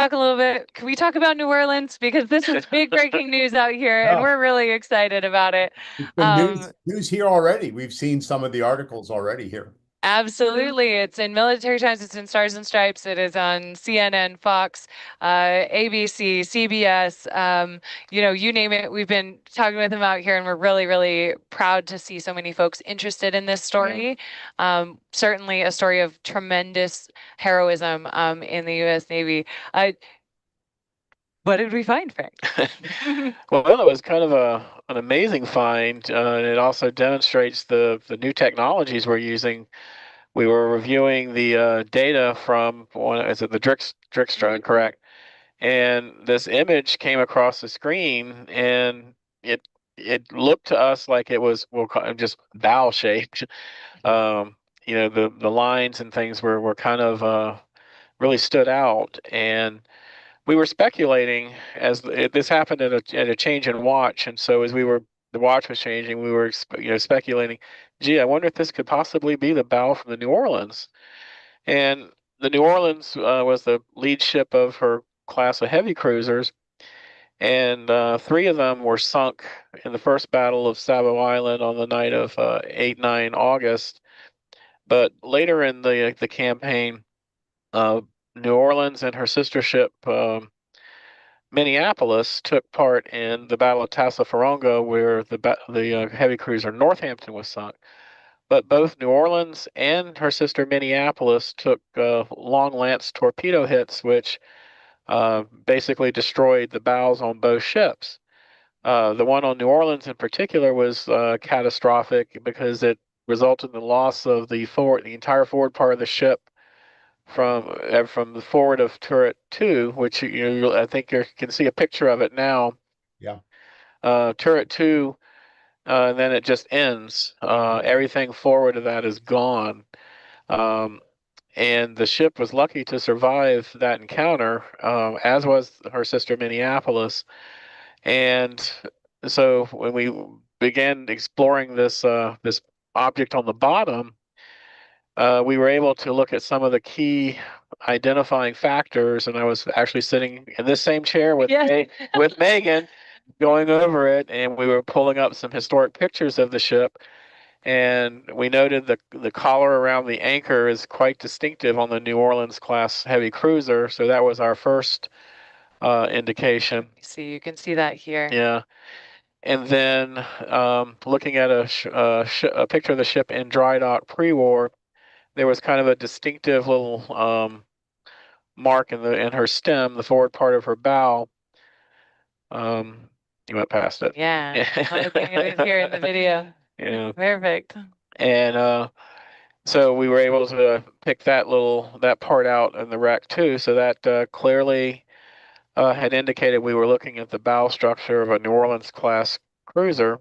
talk a little bit? Can we talk about New Orleans? Because this is big breaking news out here, and Yeah, we're really excited about it. it's been Um, news here already. We've seen some of the articles already here. Absolutely. It's in Military Times, it's in Stars and Stripes, it is on CNN, Fox, ABC, CBS, you name it. We've been talking with them out here, and we're really, really proud to see so many folks interested in this story. Certainly a story of tremendous heroism in the U.S. Navy. What did we find, Frank? Well, it was kind of an amazing find, and it also demonstrates the new technologies we're using. We were reviewing the data from is it the Drixstone, correct? And this image came across the screen, and it it looked to us like it was just bow shaped. The lines and things were kind of really stood out, and we were speculating this happened at a change in watch, and so as the watch was changing, we were speculating, gee, I wonder if this could possibly be the bow from the New Orleans. And the New Orleans was the lead ship of her class of heavy cruisers, and three of them were sunk in the first battle of Savo Island on the night of 8-9 August. But later in the campaign, uh, New Orleans and her sister ship Minneapolis took part in the Battle of Tassafaronga, where the heavy cruiser Northampton was sunk. But both New Orleans and her sister Minneapolis took long lance torpedo hits, which basically destroyed the bows on both ships. The one on New Orleans in particular was catastrophic because it resulted in the loss of the entire forward part of the ship from the forward of turret 2, which I think you can see a picture of it now. Yeah. Turret 2, and then it just ends. Everything forward of that is gone. Um, and the ship was lucky to survive that encounter, as was her sister Minneapolis. And so when we began exploring this object on the bottom, we were able to look at some of the key identifying factors, and I was actually sitting in this same chair with Yes. with Megan, going over it, and we were pulling up some historic pictures of the ship, and we noted the collar around the anchor is quite distinctive on the New Orleans class heavy cruiser, so that was our first indication. See, you can see that here. Yeah. And then looking at a picture of the ship in drydock pre-war, there was kind of a distinctive little mark in her stem, the forward part of her bow. You went past it. Yeah, I'm looking at it here in the video. Yeah. Perfect. And so we were able to pick that part out in the wreck too. So that clearly had indicated we were looking at the bow structure of a New Orleans class cruiser.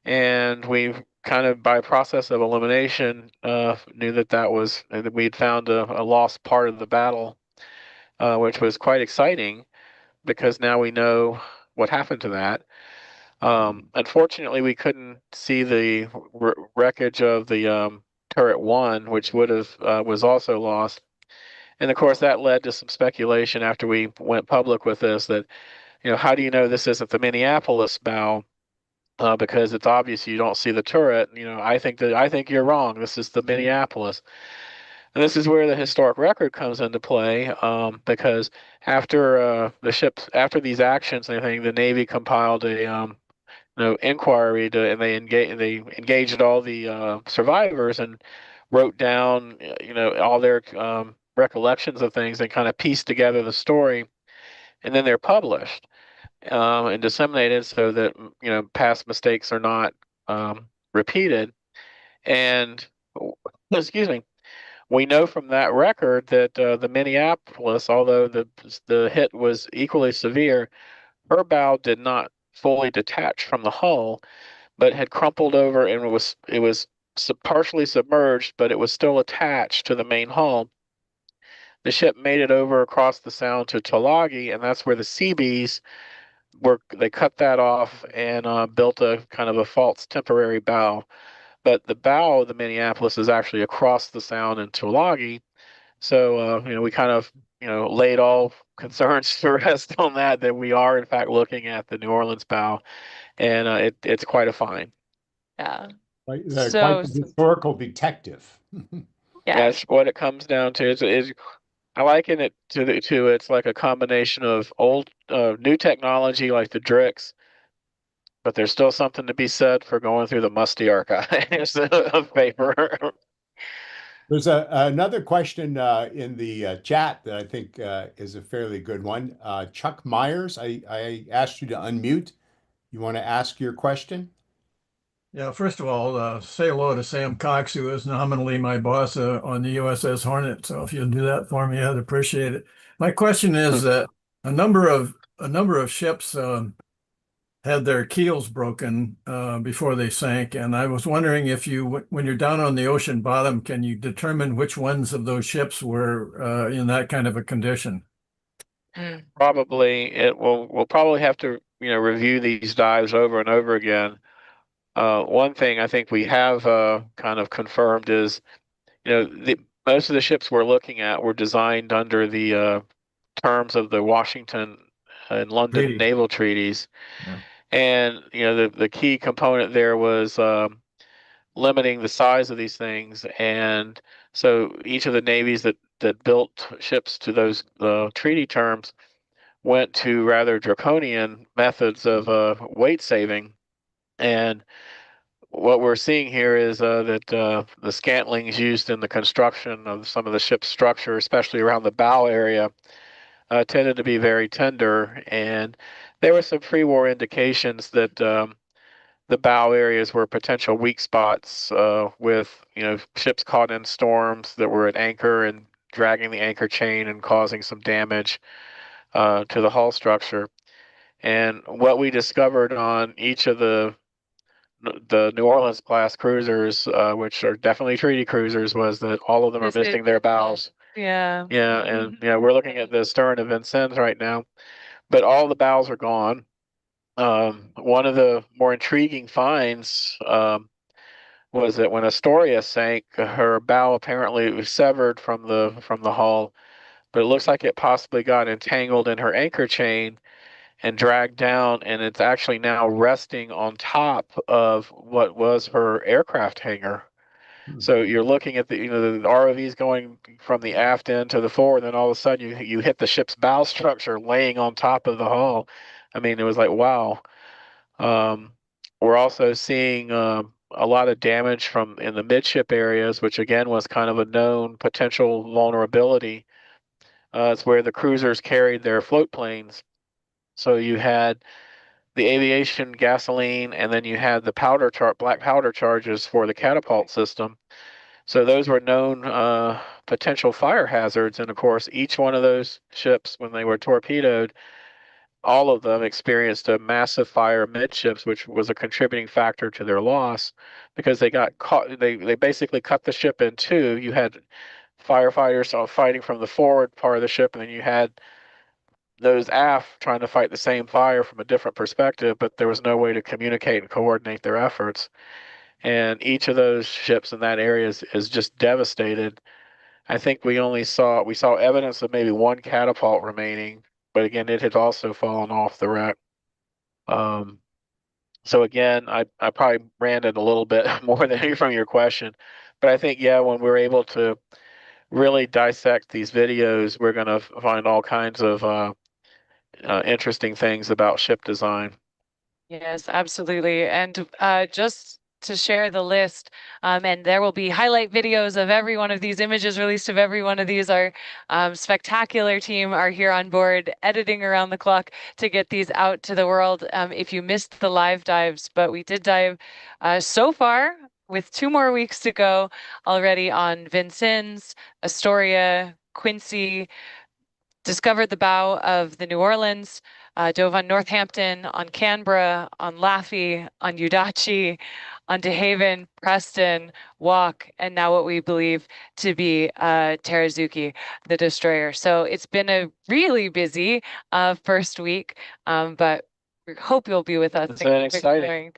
And we kind of, by process of elimination, knew that we'd found a lost part of the battle, which was quite exciting because now we know what happened to that. Unfortunately, we couldn't see the wreckage of the turret 1, which was also lost. And of course, that led to some speculation after we went public with this that, how do you know this isn't the Minneapolis bow? Because it's obvious you don't see the turret. I think you're wrong. This is the Minneapolis, and this is where the historic record comes into play. Because after these actions and everything, the Navy compiled a inquiry and they engaged all the survivors and wrote down all their recollections of things and kind of pieced together the story, and then they're published and disseminated so that past mistakes are not repeated. And excuse me, we know from that record that the Minneapolis, although the hit was equally severe, her bow did not fully detach from the hull, but had crumpled over and it was partially submerged, but it was still attached to the main hull. The ship made it over across the sound to Tulagi, and that's where the Seabees they cut that off and built a kind of a false temporary bow. But the bow of the Minneapolis is actually across the sound in Tulagi. So we kind of laid all concerns to rest on that we are in fact looking at the New Orleans bow, and it's quite a find. Yeah. Quite So, the historical detective. yeah. That's what it comes down to. Is I liken it to it's like a combination of old new technology like the Drix, but there's still something to be said for going through the musty archives of paper. There's another question in the chat that I think is a fairly good one. Chuck Myers, I asked you to unmute. You want to ask your question? Yeah, first of all, say hello to Sam Cox, who is nominally my boss on the USS Hornet. So if you'll do that for me, I'd appreciate it. My question is that a number of ships had their keels broken before they sank, and I was wondering if when you're down on the ocean bottom, can you determine which ones of those ships were in that kind of a condition? Probably we'll probably have to review these dives over and over again. One thing I think we have kind of confirmed is, most of the ships we're looking at were designed under the terms of the Washington and London naval treaties. Yeah. And, the key component there was limiting the size of these things. And so each of the navies that built ships to those treaty terms went to rather draconian methods of weight saving. And what we're seeing here is that the scantlings used in the construction of some of the ship's structure, especially around the bow area, tended to be very tender. And there were some pre-war indications that the bow areas were potential weak spots with ships caught in storms that were at anchor and dragging the anchor chain and causing some damage to the hull structure. And what we discovered on each of the New Orleans class cruisers, which are definitely treaty cruisers, was that all of them are missing their bows. Yeah. Yeah, and we're looking at the stern of Vincennes right now, but all the bows are gone. One of the more intriguing finds was that when Astoria sank, her bow apparently was severed from the hull, but it looks like it possibly got entangled in her anchor chain and dragged down, and it's actually now resting on top of what was her aircraft hangar. So you're looking at the ROVs going from the aft end to the forward, and then all of a sudden you hit the ship's bow structure laying on top of the hull. I mean, it was like, wow. We're also seeing a lot of damage in the midship areas, which again was kind of a known potential vulnerability. It's where the cruisers carried their float planes. So you had the aviation gasoline, and then you had the black powder charges for the catapult system. So those were known potential fire hazards. And of course, each one of those ships, when they were torpedoed, all of them experienced a massive fire midships, which was a contributing factor to their loss because they got caught. They basically cut the ship in two. You had firefighters fighting from the forward part of the ship, and then you had those aft trying to fight the same fire from a different perspective, but there was no way to communicate and coordinate their efforts. And each of those ships in that area is just devastated. I think we saw evidence of maybe one catapult remaining, but again, it had also fallen off the wreck. So again, I probably ranted a little bit more than from your question, but I think, yeah, when we're able to really dissect these videos, we're going to find all kinds of interesting things about ship design. Yes, absolutely. And just to share the list, and there will be highlight videos of every one of these images released of every one of these. Our spectacular team are here on board editing around the clock to get these out to the world. If you missed the live dives, but we did dive so far with 2 more weeks to go already on Vincennes, Astoria, Quincy, discovered the bow of the New Orleans, dove on Northampton, on Canberra, on Laffey, on Udachi, on De Haven, Preston, Walk, and now what we believe to be Terazuki, the destroyer. So it's been a really busy first week, but we hope you'll be with us. It's been exciting.